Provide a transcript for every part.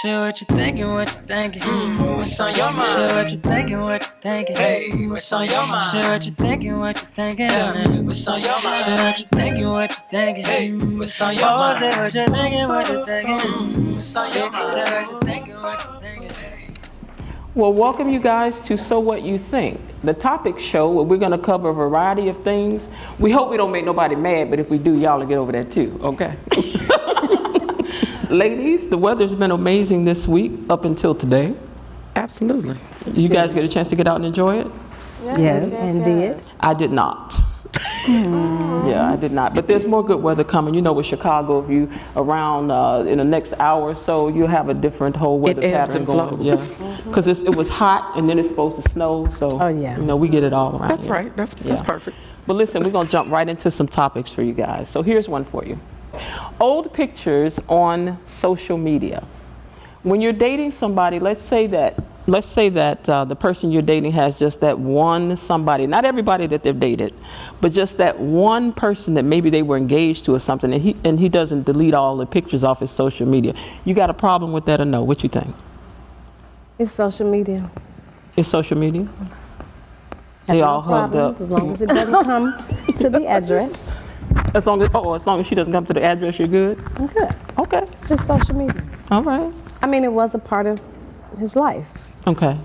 Share what you thinking, what you thinking. What's on your mind? Share what you thinking, what you thinking. Hey, what's on your mind? Share what you thinking, what you thinking. Tell me, what's on your mind? Share what you thinking, what you thinking. Hey, what's on your mind? Say what you thinking, what you thinking. What's on your mind? Share what you thinking, what you thinking. Well, welcome you guys to So What You Think, the topic show where we're going to cover a variety of things. We hope we don't make nobody mad, but if we do, y'all will get over that too, okay? Ladies, the weather's been amazing this week up until today. Absolutely. You guys get a chance to get out and enjoy it? Yes, indeed. I did not. Yeah, I did not. But there's more good weather coming. You know, with Chicago, if you around in the next hour or so, you'll have a different whole weather pattern going. Yeah, because it was hot and then it's supposed to snow. So you know, we get it all around. That's here. right. That's perfect. But listen, we're gonna jump right into some topics for you guys. So here's one for you: old pictures on social media. When you're dating somebody, let's say that the person you're dating has just that one somebody, not everybody that they've dated, but just that one person that maybe they were engaged to or something, and he doesn't delete all the pictures off his social media. You got a problem with that or no? What you think? It's social media. It's social media? They all hugged up. As long as it doesn't come to the address. As long as she doesn't come to the address, you're good? I'm good. Okay. It's just social media. All right. I mean, it was a part of his life. Okay.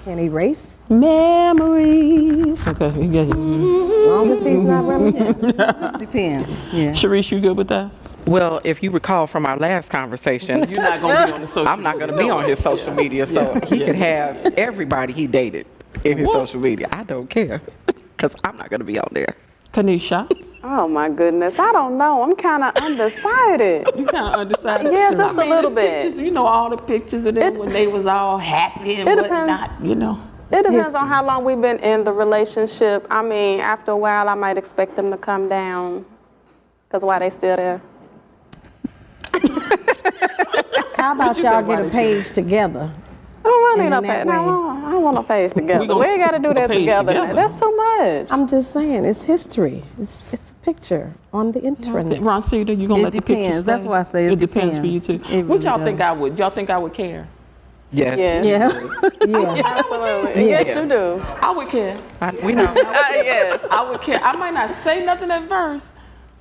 Can't erase. Memories. Okay. As long as he's not reminiscing. It just depends. Yeah. Sharice, you good with that? Well, if you recall from our last conversation, You're not going to be on the social I'm not going to be on his social media, so he can have everybody he dated in his social media. I don't care, because I'm not going to be on there. Kanisha? Oh my goodness, I don't know. I'm kind of undecided. You kind of undecided? Yeah, just a little bit. Pictures, you know, all the pictures of them when they was all happy and whatnot, you know. It depends on how long we've been in the relationship. I mean, after a while, I might expect them to come down. Because why they still there? How about y'all get a page together? I don't need no And in that page. No, I don't want no page together. We ain't got to do that together. That's too much. I'm just saying, it's history. It's a picture on the internet. Ron Cedar, you gonna let the pictures stay? That's why I say it depends for you too. What y'all think I would? Y'all think I would care? Yes. Yeah. Absolutely. Yes, you do. I would care. We know. Yes. I would care. I might not say nothing at first,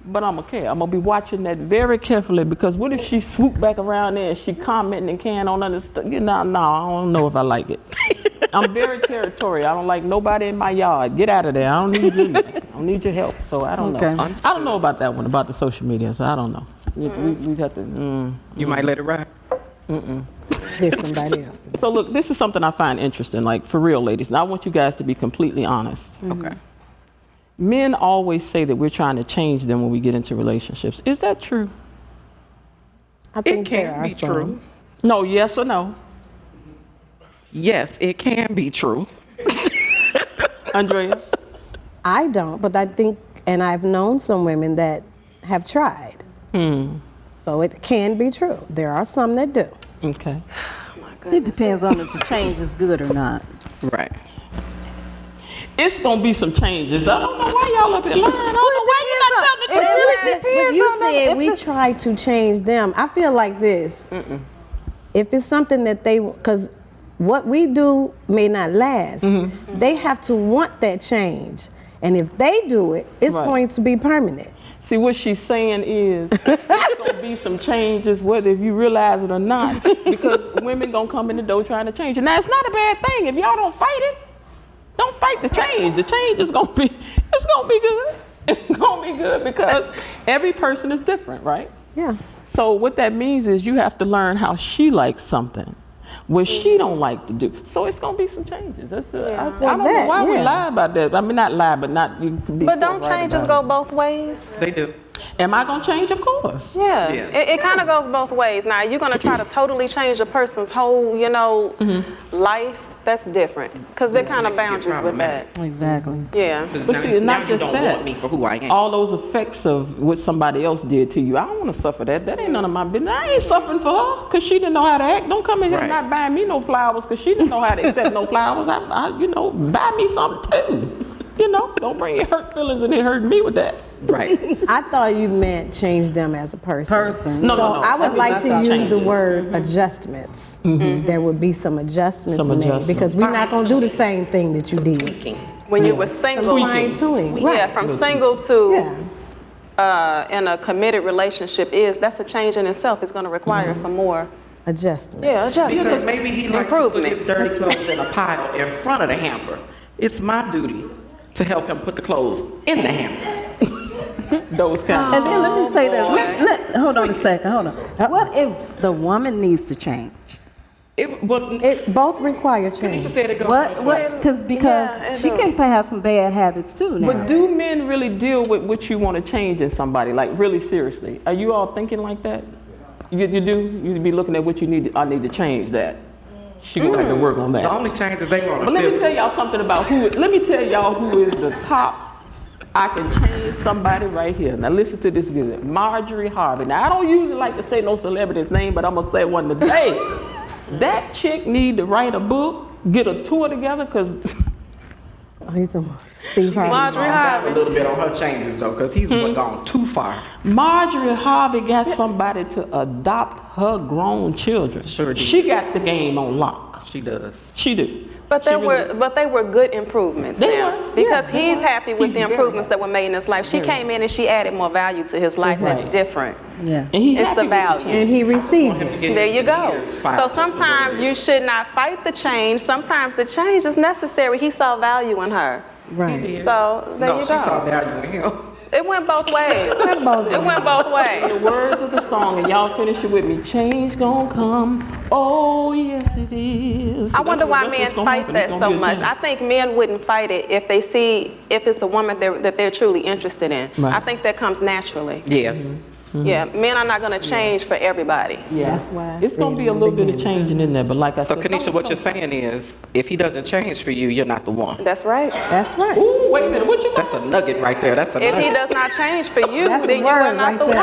but I'm gonna care. I'm gonna be watching that very carefully, because what if she swoop back around there and she commenting and can't understand? You know, no, I don't know if I like it. I'm very territorial. I don't like nobody in my yard. Get out of there. I don't need you. I don't need your help. So I don't know. I don't know about that one, about the social media. So I don't know. We have to. You might let it ride. Here's somebody else. So look, this is something I find interesting, like for real, ladies. And I want you guys to be completely honest. Okay. Men always say that we're trying to change them when we get into relationships. Is that true? I It think there can are be some. true. No, yes or no? Yes, it can be true. Andrea? I don't, but I think, and I've known some women that have tried. So it can be true. There are some that do. Okay. It depends on if the change is good or not. Right. It's gonna be some changes. I don't know why y'all up here lying. I don't know why you're not telling the But truth. you said we try to change them. I feel like this. If it's something that because what we do may not last, they have to want that change. And if they do it, it's going to be permanent. See, what she's saying is there's gonna be some changes, whether if you realize it or not, because women gonna come in the door trying to change it. Now, it's not a bad thing if y'all don't fight it. Don't fight the change. The change is gonna be, it's gonna be good. It's gonna be good because every person is different, right? Yeah. So what that means is you have to learn how she likes something, what she don't like to do. So it's gonna be some changes. That's I don't know why we lie about that. I mean, not lie, but not. You can be But don't right changes go both ways? They do. Am I gonna change? Of course. Yeah. It kind of goes both ways. Now, you're going to try to totally change a person's whole, life. That's different, because they're kind of boundaries with that. Exactly. Yeah. But see, not just you don't that. want me for who I am. All those effects of what somebody else did to you. I don't want to suffer that. That ain't none of my business. I ain't suffering for her because she didn't know how to act. Don't come in here not buying me no flowers because she didn't know how to accept no flowers. Buy me something too. You know, don't bring your hurt feelings and it hurting me with that. Right. I thought you meant change them as a person. No, So no. I would like to use the changes. word adjustments. There would be some adjustments Some made adjustments. because we're not going to do the same thing that you did. When you were single, Fine tuning. yeah, from single to in a committed relationship that's a change in itself. It's going to require some more Adjustments. adjustments. Because maybe he likes to put his Improvements. dirty clothes in a pile in front of the hamper. It's my duty to help him put the clothes in the hamper. Those kind of. And then let me say this. Hold on a second. Hold on. What if the woman needs to change? It both require change. Kanisha said it goes What? both What? ways. Because she can have some bad habits too now. But do men really deal with what you want to change in somebody, like really seriously? Are you all thinking like that? You do? You be looking at what you need. I need to change that. She gonna have to work on that. The only changes they want But let me tell y'all something about let me tell y'all who is the top. I can change somebody right here. Now listen to this good. Marjorie Harvey. Now I don't usually like to say no celebrity's name, but I'm gonna say one today. That chick need to write a book, get a tour together, because Oh, you talking about Steve Harvey? Marjorie a Harvey. little bit on her changes though, because he's gone too far. Marjorie Harvey got somebody to adopt her grown children. Sure did. She got the game on lock. She does. She do. But She they really were good improvements They now. were. Because Yeah, they he's were. happy with He's the very improvements that were made in his life. She came in and she added more value to his life that's Right. different. Yeah. And he It's happy the with value. change. And he received it. There you go. So sometimes you should not fight the change. Sometimes the change is necessary. He saw value in her. Right. So there No, you she saw go. value in him. It went both ways. They're both It went both ways. The words of the song, and y'all finish it with me. Change gonna come. Oh yes, it is. I wonder why men what's gonna fight happen. that It's gonna so be a much. change. I think men wouldn't fight it if they see if it's a woman that they're truly interested in. Right. I think that comes naturally. Yeah. Yeah, men are not going to change for everybody. Yeah. That's why I It's gonna said be a in the little bit of beginning. changing in there, but like I So said, Kanisha, what you're saying is, if he doesn't change for you, you're not the one. That's right. That's right. Ooh, wait a minute, what you say? That's a nugget right there. That's a If he nugget. does not change for you, That's then the you are word not right the there.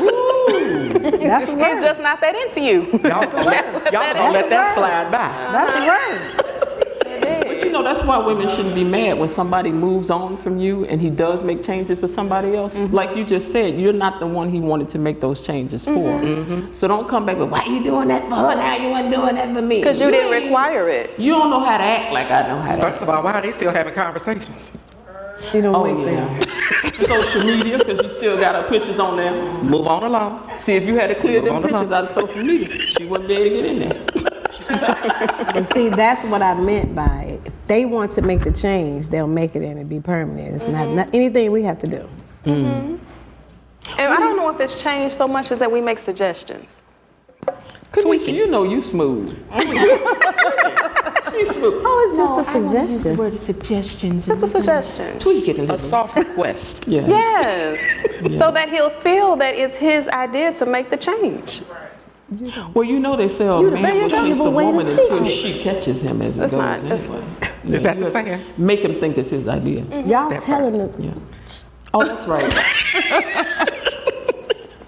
one. That's the He's word. just not that into you. Y'all gonna let that slide by. That's the word. But you know, that's why women shouldn't be mad when somebody moves on from you and he does make changes for somebody else. Like you just said, you're not the one he wanted to make those changes for. So don't come back with, why you doing that for her now? You weren't doing that for me. Because you didn't ain't- require it. You don't know how to act like I know how to act. First of all, why are they still having conversations? She don't Oh, wait there. yeah. Social media, because he still got her pictures on there. Move on along. See, if you had to clear them Move on pictures along. out of social media, she wouldn't be able to get in there. And see, that's what I meant by it. If they want to make the change, they'll make it and it'll be permanent. It's not anything we have to do. And I don't know if it's changed so much as that we make suggestions. Kanisha, you know you smooth. You smooth. Oh, it's just a suggestion. word suggestions. Just a suggestion. Tweak it a A little. soft request. Yeah. Yes. So that he'll feel that it's his idea to make the change. Well, you know they say a You the man very will chase a valuable way to woman see until it. she catches him as it That's goes not- that's- anyway. Is that you the have to saying? Make him think it's his idea. Y'all That telling them, Yeah. Oh, that's right.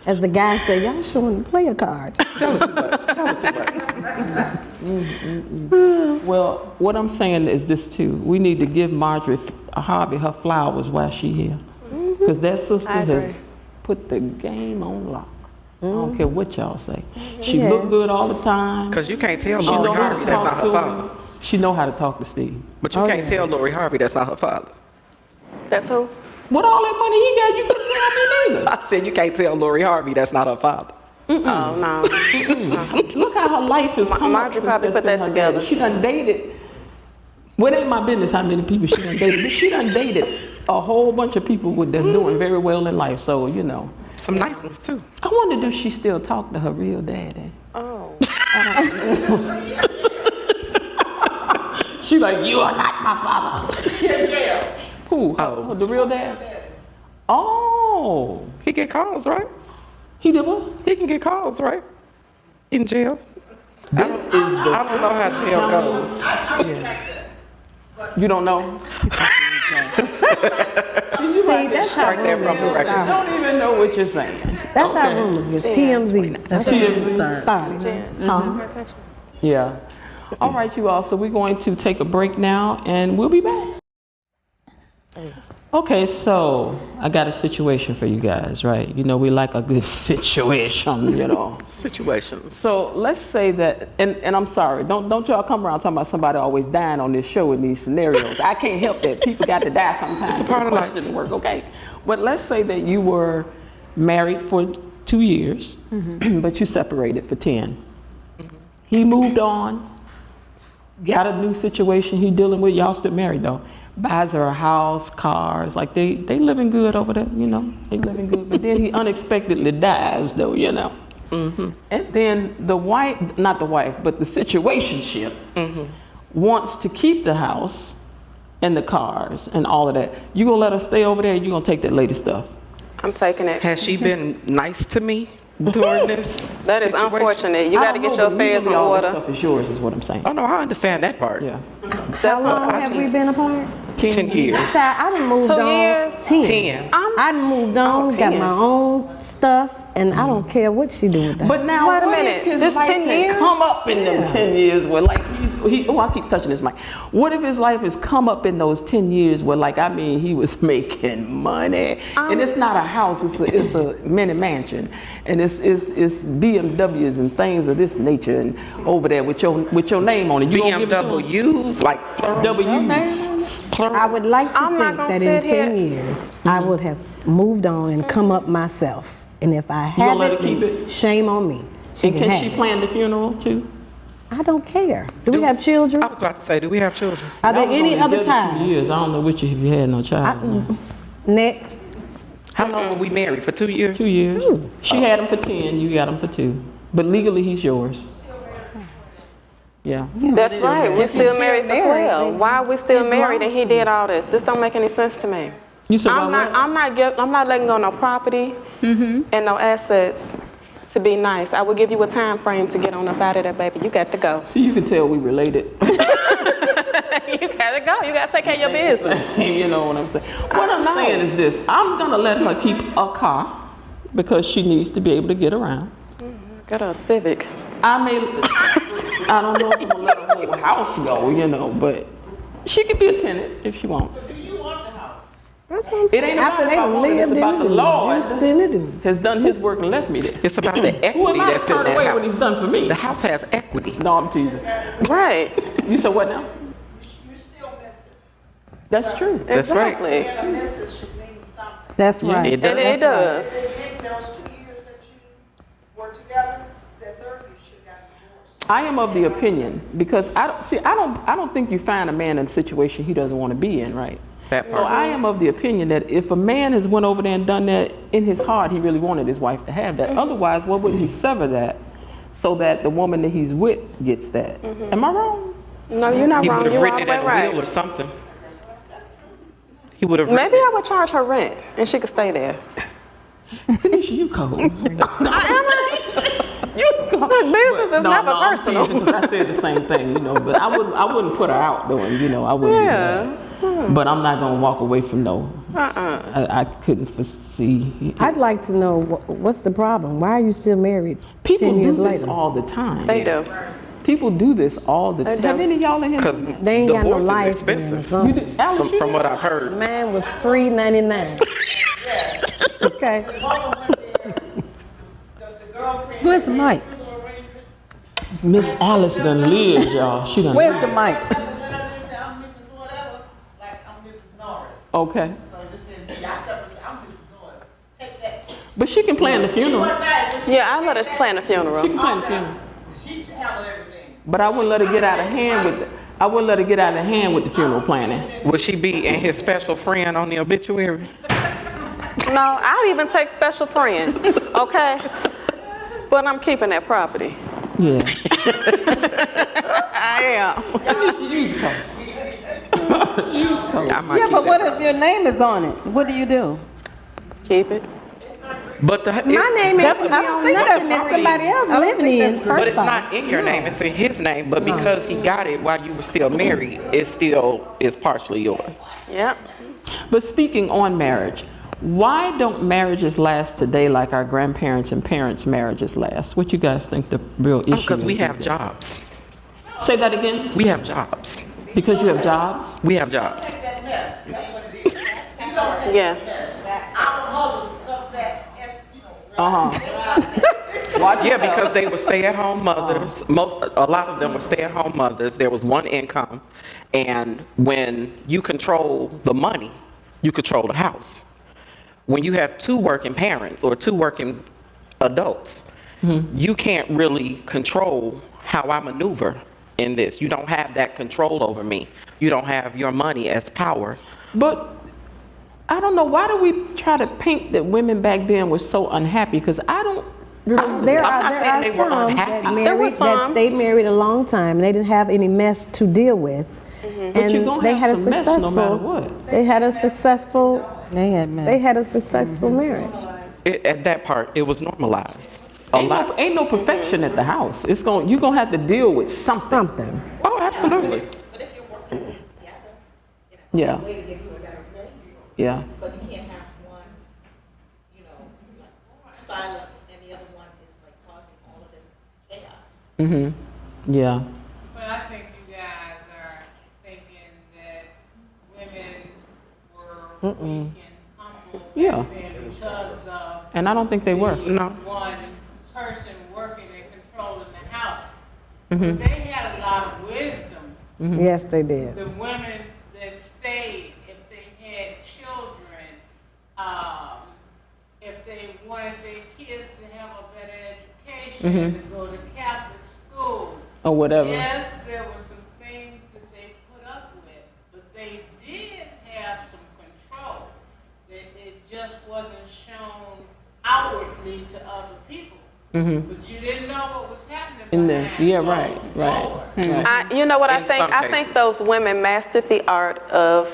as the guy said, y'all showing the player cards. Tell it too much. Tell it too much. Well, what I'm saying is this too. We need to give Marjorie Harvey her flowers while she here. Because that sister I has agree. put the game on lock. I don't care what y'all say. She Yeah. look good all the time. Because you can't tell She Lori know how Harvey to that's talk not to her father. him. She know how to talk to Steve. But you can't tell Lori Harvey that's not her father. That's who? With all that money he got, you couldn't tell me neither. I said you can't tell Lori Harvey that's not her father. Oh, no. Look how her life has come Marjorie up since probably that's put been that her together. daddy. She done dated. Well, it ain't my business how many people she done dated, but she done dated a whole bunch of people that's doing very well in life. So, you know. Some nice ones too. I wonder, do she still talk to her real daddy? Oh. She like, you are not my father. Who? Oh. The real dad? Oh. He get calls, right? He did what? He can get calls, right? In jail. This is the I don't know how jail goes. You don't know? See, that's how Right there from the rumors get record. I started. don't even know what you're saying. That's how Okay. rumors get TMZ. That's how TMZ. rumors started. Yeah. All right, you all. So we're going to take a break now, and we'll be back. Okay, so I got a situation for you guys, right? You know, we like a good situation, you know. Situations. So let's say that, and I'm sorry, don't y'all come around talking about somebody always dying on this show in these scenarios. I can't help that. People got to die sometimes. It's a part of life. It didn't work, okay? But let's say that you were married for 2 years, but you separated for 10. He moved on, got a new situation he dealing with. Y'all still married though. Buys her a house, cars, like they living good over there, you know. They living good. But then he unexpectedly dies though, you know. And then the wife, not the wife, but the situationship wants to keep the house and the cars and all of that. You gonna let her stay over there? You gonna take that lady stuff? I'm taking it. Has she been nice to me during this? That is situation? unfortunate. You got to get your affairs in all this order. stuff is yours, is what I'm saying. Oh no, I understand that part. Yeah. How long have we been apart? 10 years. I done moved 2 on. years? 10. I done moved on, got 10. my own stuff, and I don't care what she do with that. But now, Wait a what minute, if his just life 10 had years? come up in them 10 years where like I keep touching this mic. What if his life has come up in those 10 years where like, I mean, he was making money and it's not a house, it's a mini mansion and it's BMWs and things of this nature and over there with your name on it. You gonna give it to him? BMWs, like plural. W's. I would like to I'm not think gonna that in sit here. 10 years, I would have moved on and come up myself. And if I gonna let her haven't, keep it? shame on me. She And can can have she it. plan the funeral too? I don't care. Do we have children? I was about to say, do we have children? Are there That was any only other good 2 ties? years. I don't know which if you had no child. Next. How long were we married? For 2 years? 2 years. She had him for 10, you got him for 2. But legally, he's yours. Yeah. That's right. We're still married for 12. then Why are we still it married and he belongs to did all this? This don't make any sense to me. You said I'm not letting go of no property and no assets to be nice. I will give you a time frame to get on up out of there, baby. You got to go. See, you can tell we related. You got to go. You got to take care of your business. You know what I'm saying? What I'm saying is this. I'm going to let her keep a car because she needs to be able to get around. Got a Civic. I don't know if I'm going to let her whole house go, you know, but she could be a tenant if she wants. That's what I'm saying. It ain't After about they if I done want it, it's lived in about the it, Lord. juiced in it, and Has done his work and left me this. It's about the Who equity am I to that's in turn that away house. what he's done for me? The house has equity. No, I'm teasing. Right. You said what now? You're still Mrs. That's true. That's right. Exactly. And a Mrs. should mean something. That's right. It And it does. In those 2 years that you were together, that third you should have got divorced. I am of the opinion because I don't think you find a man in a situation he doesn't want to be in, right? That So part. I am of the opinion that if a man has went over there and done that in his heart, he really wanted his wife to have that. Otherwise, why wouldn't he sever that so that the woman that he's with gets that? Am I wrong? No, you're not He wrong. would have You're written all it the in way a will or right. something. He would have Maybe written I would charge her rent and she could stay there. Kanisha, you cold. You cold. Business is never I'm personal. teasing 'cause I said the same thing, you know. But I wouldn't put her out doing, you know. I wouldn't. Yeah. Do that. But I'm not gonna walk away from no. I couldn't foresee. I'd like to know what's the problem. Why are you still married? People 10 do years this later? all the time. They do. People do this all the time. do. Have any of y'all in here? because They ain't got no divorce life is then or expensive. something. You do, Alice, you From do? what I've heard. Man was free 99. Okay. The girlfriend. Where's the mic? Miss Alice done lived, y'all. She done. Where's the mic? When I just say I'm Mrs. Whatever, like I'm Mrs. Norris. Okay, So I just said, I stepped and said, I'm Mrs. Norris. Take that. but she can plan the funeral. One night, when Yeah, I let her plan a She can funeral. plan the funeral. she handled everything. But I wouldn't let her get out of hand with. I wouldn't let her get out of hand with the funeral planning. Would she be and his special friend on the obituary? No, I'd even take special friend, okay? But I'm keeping that property. Yeah. I am. Use code. Use code. I might Yeah, keep but what that. if your name is on it? What do you do? Keep it. But the, My name ain't gonna be I don't on think nothing that's that somebody else I don't living think in. that's But First it's off. not in your name, it's in his name. But because he got it while you were still married, it still is partially yours. Yep. But speaking on marriage, why don't marriages last today like our grandparents and parents' marriages last? What you guys think the real issue is? Because we these have days? jobs. Say that again. We have jobs. Because you have jobs. We have jobs. That mess, that's what it is. you don't take Yeah. the mess. Our mothers took that, as, you know, Yeah, because they were stay-at-home mothers. A lot of them were stay-at-home mothers. There was one income, and when you control the money, you control the house. When you have two working parents or two working adults, you can't really control how I maneuver in this. You don't have that control over me. You don't have your money as power. But I don't know, why do we try to paint that women back then were so unhappy? Because I don't remember. There I'm not are saying they were some unhappy. There were that some. stayed married a long time. They didn't have any mess to deal with. But you're gonna they have had some mess no matter what. They had a successful. They had They had a successful marriage. At that part, it was normalized. Ain't no perfection at the house. You're gonna have to deal with something. Something. Oh, absolutely. But if you're working together, Yeah. way to get to a better place. Yeah. But you can't have one, you know, like silence, and the other one is like causing all of this chaos. Yeah. But I think you guys are thinking that women were weak and humble Yeah. back then because of And I don't think they were. No. one person working and controlling the house. But they had a lot of wisdom. Yes, they did. The women that stayed, if they had children, if they wanted their kids to have a better education, to go to Catholic schools. Or whatever. Yes, there were some things that they put up with, but they did have some control. It just wasn't shown outwardly to other people. But you didn't know what was happening In there. behind Yeah, closed right. doors. You know what I In think? some I think cases. those women mastered the art of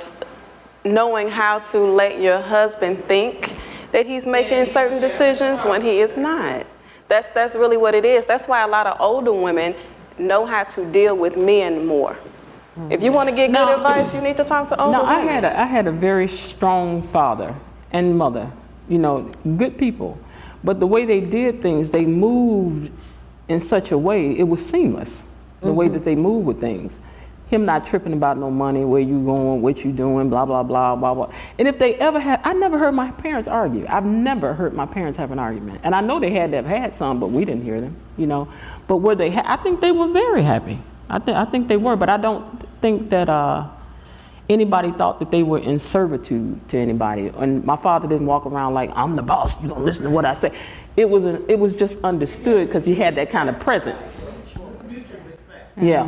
knowing how to let your husband think that he's making certain decisions when he is not. That's really what it is. That's why a lot of older women know how to deal with men more. If you want to get good No. advice, you need to talk to older No, women. I had a very strong father and mother, good people. But the way they did things, they moved in such a way, it was seamless, the way that they moved with things. Him not tripping about no money, where you going, what you doing, blah, blah, blah, blah, blah. And if they ever had, I never heard my parents argue. I've never heard my parents have an argument. And I know they had to have had some, but we didn't hear them, But were they, I think they were very happy. I think they were, but I don't think that anybody thought that they were in servitude to anybody. And my father didn't walk around like, I'm the boss, you don't listen to what I say. It was just understood because he had that kind of presence. Mutual respect. Yeah.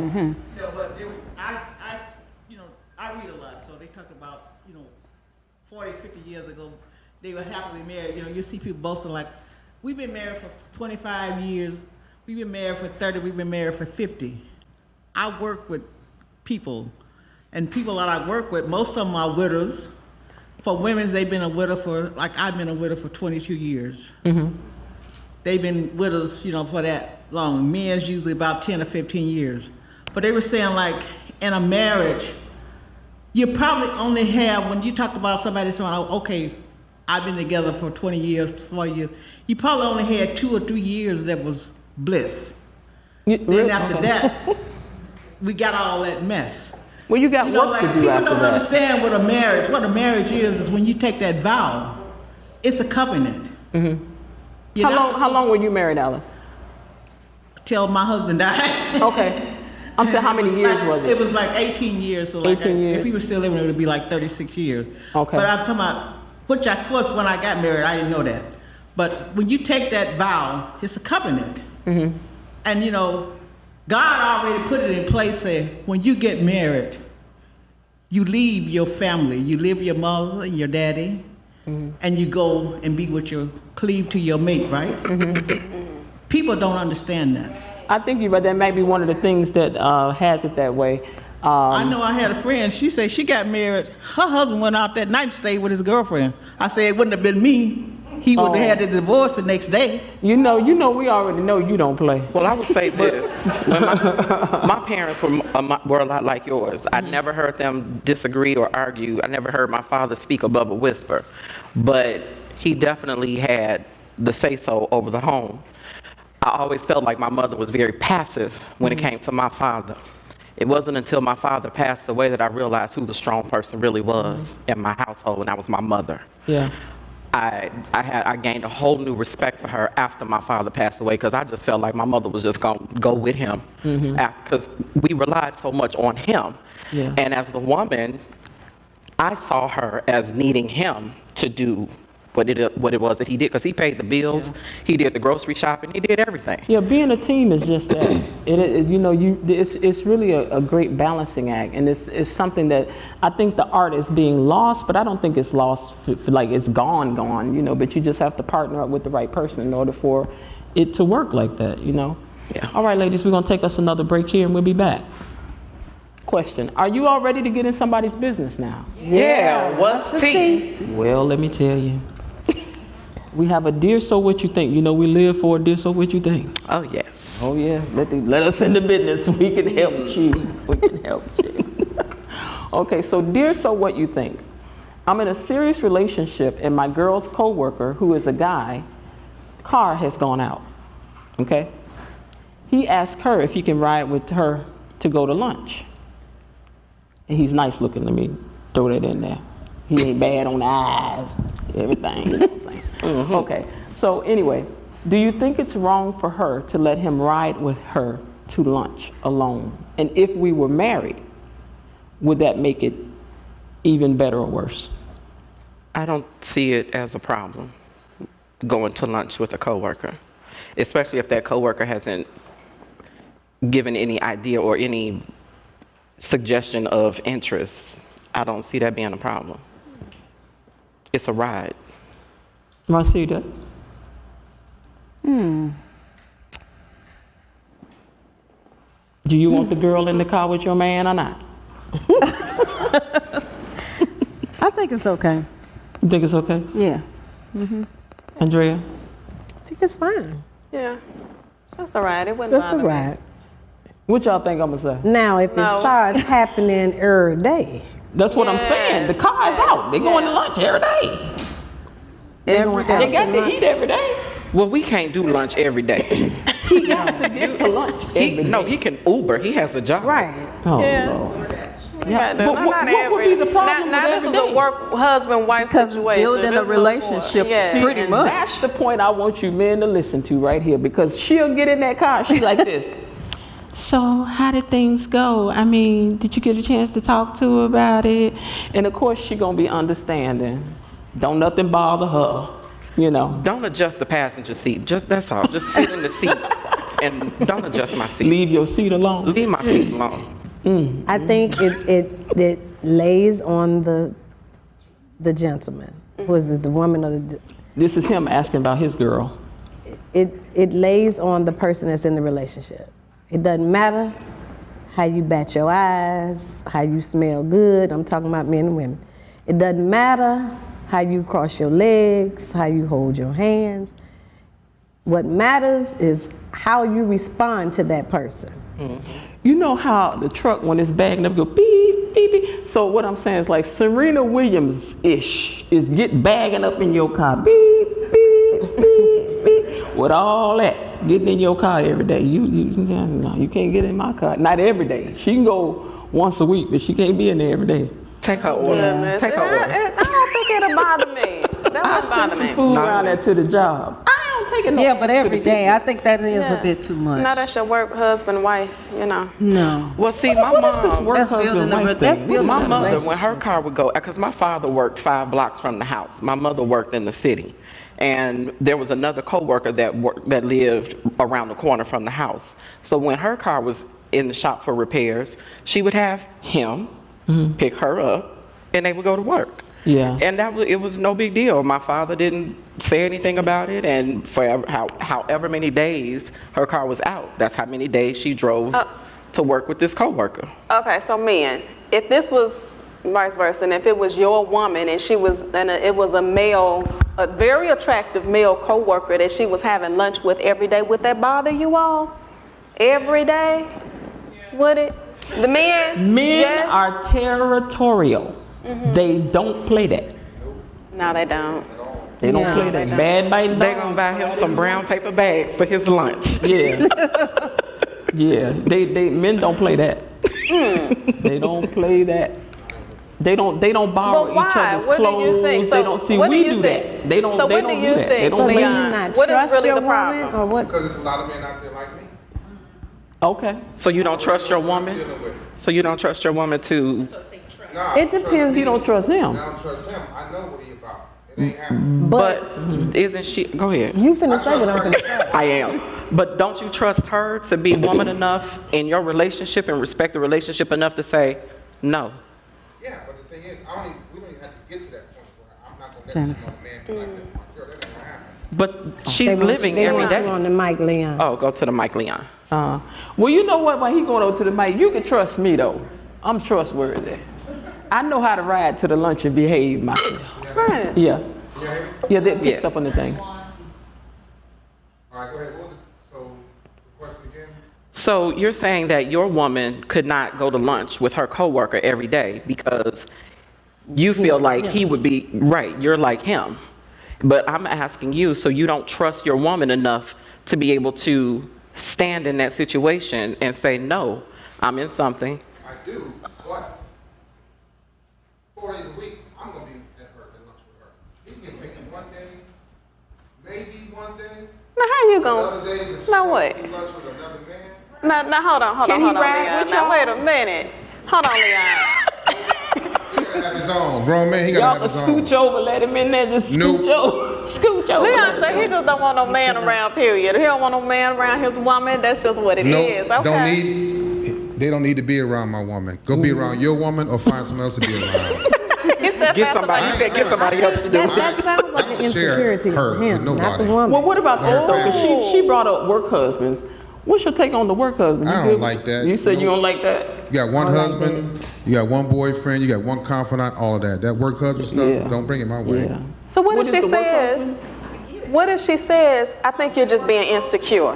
So, but there was, I read a lot, so they talked about, 40, 50 years ago, they were happily married. You see people boasting like, we've been married for 25 years, we've been married for 30, we've been married for 50. I work with people, and people that I work with, most of them are widows. For women, they've been a widow for, like I've been a widow for 22 years. They've been widows, for that long. Men's usually about 10 or 15 years. But they were saying like, in a marriage, you probably only have, when you talk about somebody saying, oh, okay, I've been together for 20 years, 40 years, you probably only had 2 or 3 years that was bliss. Then after that, we got all that mess. Well, you got work to do people after don't that. understand what a marriage is when you take that vow, it's a covenant. How long were you married, Alice? Till my husband died. Okay. I'm saying, how many years was it? It was like 18 years. So like 18 years. If he was still living, it would be like 36 years. Okay. But I'm talking about, which of course when I got married, I didn't know that. But when you take that vow, it's a covenant. And God already put it in place, say, when you get married, you leave your family, you leave your mother and your daddy, and you go and be with cleave to your mate, right? People don't understand that. I think you're right. That may be one of the things that has it that way. I know I had a friend, she said she got married, her husband went out that night and stayed with his girlfriend. I said, it wouldn't have been me. He would have had the divorce the next day. We already know you don't play. Well, I would say this. When my parents were a lot like yours. I never heard them disagree or argue. I never heard my father speak above a whisper. But he definitely had the say-so over the home. I always felt like my mother was very passive when it came to my father. It wasn't until my father passed away that I realized who the strong person really was in my household, and that was my mother. Yeah. I gained a whole new respect for her after my father passed away, because I just felt like my mother was just going to go with him, because we relied so much on him. Yeah. And as the woman, I saw her as needing him to do what it was that he did, because he paid the bills, he did the grocery shopping, he did everything. Yeah, being a team is just that. It's really a great balancing act, and it's something that I think the art is being lost, but I don't think it's lost like it's gone. But you just have to partner up with the right person in order for it to work like that. Yeah. All right, ladies, we're gonna take us another break here, and we'll be back. Question: are you all ready to get in somebody's business now? Yeah, what's tea? Well, let me tell you. We have a dear so what you think. We live for a dear so what you think. Oh, yes. Oh yeah, let us in the business. We can help you. We can help you. Okay, so dear so what you think. I'm in a serious relationship and my girl's coworker, who is a guy, car has gone out. Okay? He asked her if he can ride with her to go to lunch. And he's nice looking, let me throw that in there. He ain't bad on the eyes, everything, you know what I'm saying? Okay, so anyway, do you think it's wrong for her to let him ride with her to lunch alone? And if we were married, would that make it even better or worse? I don't see it as a problem, going to lunch with a coworker, especially if that coworker hasn't given any idea or any suggestion of interest. I don't see that being a problem. It's a ride. Marcita? Do you want the girl in the car with your man or not? I think it's okay. You think it's okay? Yeah. Andrea? I think it's fine. Yeah. It's just a ride. It It's wouldn't just a bother me. ride. What y'all think I'm gonna say? Now, if No. it starts happening every day, That's what I'm saying. The car is out. They going to lunch every day. they're going They out got to to lunch. eat every day. Well, we can't do lunch every day. He got to get to lunch every day. No, he can Uber. He has a job. Right. Oh, Yeah. Lord. Yeah, But what would be the problem Now with this is every a day? work husband-wife Because it's situation. building a There's no relationship more. Yeah. pretty And much. that's the point I want you men to listen to right here, because she'll get in that car, she like this. So how did things go? I mean, did you get a chance to talk to her about it? And of course she gonna be understanding. Don't nothing bother her, Don't adjust the passenger seat. That's all. Just sit in the seat and don't adjust my seat. Leave your seat alone. Leave my seat alone. I think it lays on the gentleman, who is the woman or This is him asking about his girl. it lays on the person that's in the relationship. It doesn't matter how you bat your eyes, how you smell good. I'm talking about men and women. It doesn't matter how you cross your legs, how you hold your hands. What matters is how you respond to that person. You know how the truck, when it's bagging up, go beep, beep, beep. So what I'm saying is like Serena Williams-ish is bagging up in your car. Beep, beep, beep, beep. With all that, getting in your car every day. No, you can't get in my car. Not every day. She can go once a week, but she can't be in there every day. Take her order. Goodness. Take her order. I don't think it'll bother me. That I wouldn't send bother some me. food No. around there to the job. I don't take it no Yeah, but offense to every the day, people. I think that is Yeah. a bit too much. No, that's your work husband, wife, No. Well, see, my What mom. is this work That's building husband a wife re- thing? that's building My a mother, relationship. when her car would go, because my father worked 5 blocks from the house. My mother worked in the city. And there was another coworker that lived around the corner from the house. So when her car was in the shop for repairs, she would have him pick her up, and they would go to work. Yeah. And it was no big deal. My father didn't say anything about it, and for however many days her car was out, that's how many days she drove to work with this coworker. Okay, so men, if this was vice versa, and if it was your woman and it was a very attractive male coworker that she was having lunch with every day, would that bother you all? Every day? Would it? The men? Men Yes? are territorial. They don't play that. No, they don't. They don't play that. Bad biting They're dog. gonna buy him some brown paper bags for his lunch. Yeah. Yeah. They men don't play that. They don't play that. They don't borrow But why? each other's What do you clothes. think? They So don't see. what do We you do think? that. They don't. So They what don't do do you that. think? They So don't do play you Leon, not what is trust really your the woman, problem? or what? Because there's a lot of men out there like me. Okay. So you don't trust your woman? Dealing with. So you don't trust your woman to, Nah, It depends. He don't trust him. I don't trust him. I know what he about. It ain't happening. but isn't she, go ahead. You finna say what I'm finna say. I am. But don't you trust her to be woman enough in your relationship and respect the relationship enough to say no? Yeah, but the thing is, we don't even have to get to that point where I'm not gonna let some man be like that with my girl. That ain't gonna happen. But They she's want living you, they every want you day. on the mic, Leon. Oh, go to the mic, Leon. Well, you know what? While he going over to the mic, you can trust me though. I'm trustworthy. I know how to ride to the lunch and behave myself. Right. Yeah. Yeah. Yeah, that picks Yeah. up on the thing. All right, go ahead. What was it? So the question again? So you're saying that your woman could not go to lunch with her coworker every day because you feel like he would be, right, you're like him. But I'm asking you, so you don't trust your woman enough to be able to stand in that situation and say, no, I'm in something. I do, but 4 days a week, I'm gonna be at lunch with her. He can get maybe one day, maybe one day. Now how you But gonna? other days, if she No wants way. to do lunch with another man, Now hold on, Can he ride Leon. with Now y'all? wait a minute. Hold on, Leon. he gotta have his own. Grown man, he gotta Y'all have can his own. scooch over, let him in there, just Nope. scooch over. Scooch over. Leon said he just don't want no man around, period. He don't want no man around his woman. That's just what it No, is. Okay. don't need. They don't need to be around my woman. Go be around your woman or find someone else to be around. He said Get find somebody, you somebody- said get somebody else to do it. That sounds like I an don't share insecurity her for him, with not the nobody. woman. Well, what about this Her though? Because family. she brought up work husbands. What's your take on the work husband? You I good don't with- like that. You said you Nope. don't like that? You got one husband, you got one boyfriend, you got one confidant, all of that. That work husband stuff, Yeah. don't bring it my way. Yeah. So what What if is she the work says? What if she says, I think you're just being insecure?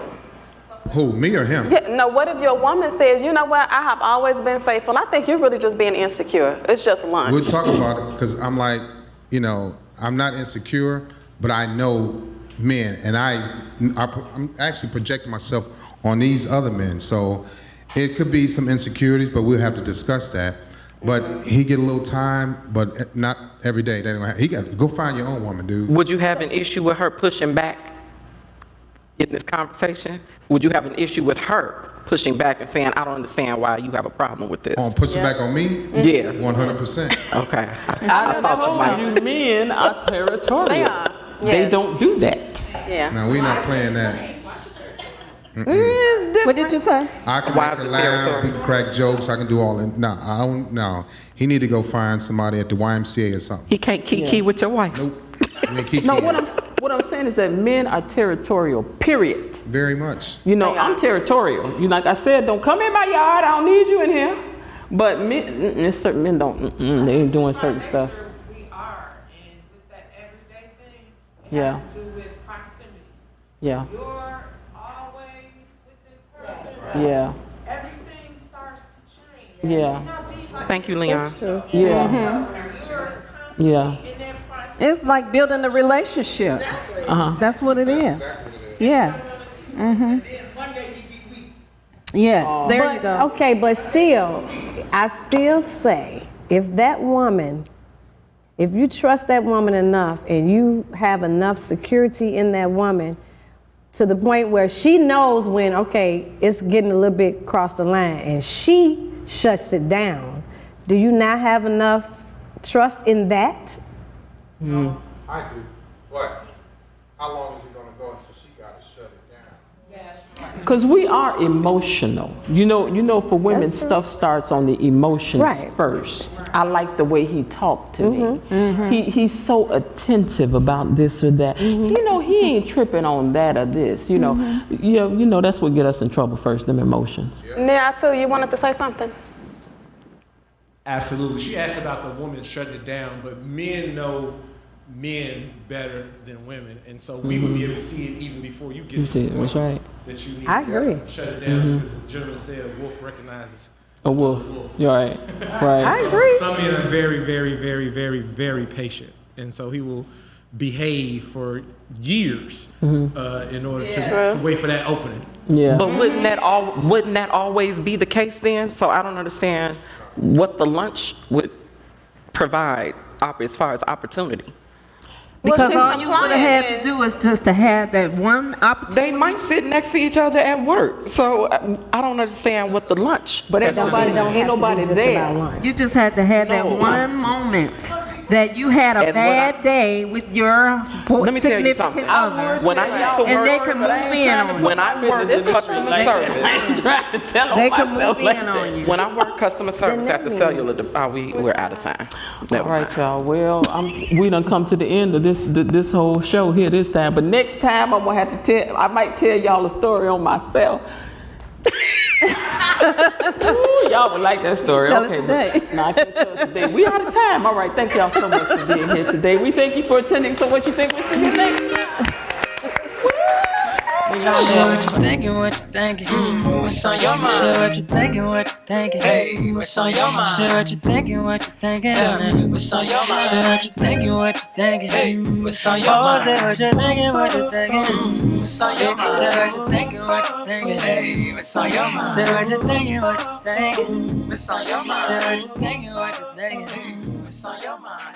Who, me or him? Yeah, no, what if your woman says, you know what, I have always been faithful. I think you're really just being insecure. It's just lunch. We'll talk about it because I'm like, you know, I'm not insecure, but I know men, and I'm actually projecting myself on these other men. So it could be some insecurities, but we'll have to discuss that. But he get a little time, but not every day. That ain't gonna happen. He got go find your own woman, dude. Would you have an issue with her pushing back in this conversation? Would you have an issue with her pushing back and saying, I don't understand why you have a problem with this? On pushing back on me? Yeah. 100%. Okay. I thought you told might. you men are territorial. They are, They yes. don't do that. Yeah. Now we not playing that. What did you say? I can Why make is her it laugh, territorial? we can crack jokes, I can do all that. No, I don't, no. He need to go find somebody at the YMCA or something. He can't kiki with your wife. Nope. We ain't keep No, doing what I'm saying is that men are territorial, period. Very much. You know, They are. I'm territorial. You like I said, don't come in my yard. I don't need you in here. But men, certain men don't. They ain't doing certain By stuff. nature, we are, and with that everyday thing, it Yeah. has to do with proximity. Yeah, You're always with this person. yeah, Everything starts to change. yeah, You know, be like Thank you, Leon. That's true. yeah, you're constantly yeah. in that process. It's like building a relationship. That's what it is. Yeah. And then one day you be weak. Yes, there you But, go. okay, but still, I still say, if that woman, if you trust that woman enough and you have enough security in that woman to the point where she knows when, okay, it's getting a little bit across the line and she shuts it down, do you not have enough trust in that? I do. But how long is it gonna go until she gotta shut it down? Because we are emotional. You know, for women, That's true. stuff starts on the emotions Right. first. I like the way he talked to me. He's so attentive about this or that. You know, he ain't tripping on that or this. You know, that's what get us in trouble first. Them emotions. Nia, too, you wanted to say something? Absolutely. She asked about the woman shutting it down, but men know men better than women, and so we would be able to see it even before you get You to see, the that's point right. that you need I to agree. shut it down because, as the gentleman said, a wolf recognizes A wolf. You're right. I Right. agree. Some men are very, very, very, very, very patient, and so he will behave for years in order to wait for that opening. Yeah. But wouldn't that always be the case then? So I don't understand what the lunch would provide as far as opportunity. Because she's all you would have had complaining. to do is just to have that one opportunity. They might sit next to each other at work. So I don't understand what the lunch. But ain't nobody there. You just had to have that one moment that you had a And when bad day with your Let me tell you significant something. other. When I used to And they work, can move in on you. when I worked in customer service, trying to tell on They can myself move like in that. on you. when I worked customer service at the cellular, we're out of time. All right, y'all. Well, we done come to the end of this whole show here this time. But next time I'm gonna have to I might tell y'all a story on myself. Ooh, y'all would like that story. Tell it Okay, today. but I can't tell it today. We out of time. All right, thank y'all so much for being here today. We thank you for attending. So what you think? We'll see you next time. Share what you thinking, what you thinking. What's on your mind? Share what you thinking, what you thinking. Hey, what's on your mind? Share what you thinking, what you thinking. Tell me, what's on your mind? Share what you thinking, what you thinking. Hey, what's on your mind? Share what you thinking, what you thinking. What's on your mind? Share what you thinking, what you thinking. Hey, what's on your mind? Share what you thinking, what you thinking. What's on your mind? Share what you thinking, what you thinking. Hey, what's on your mind?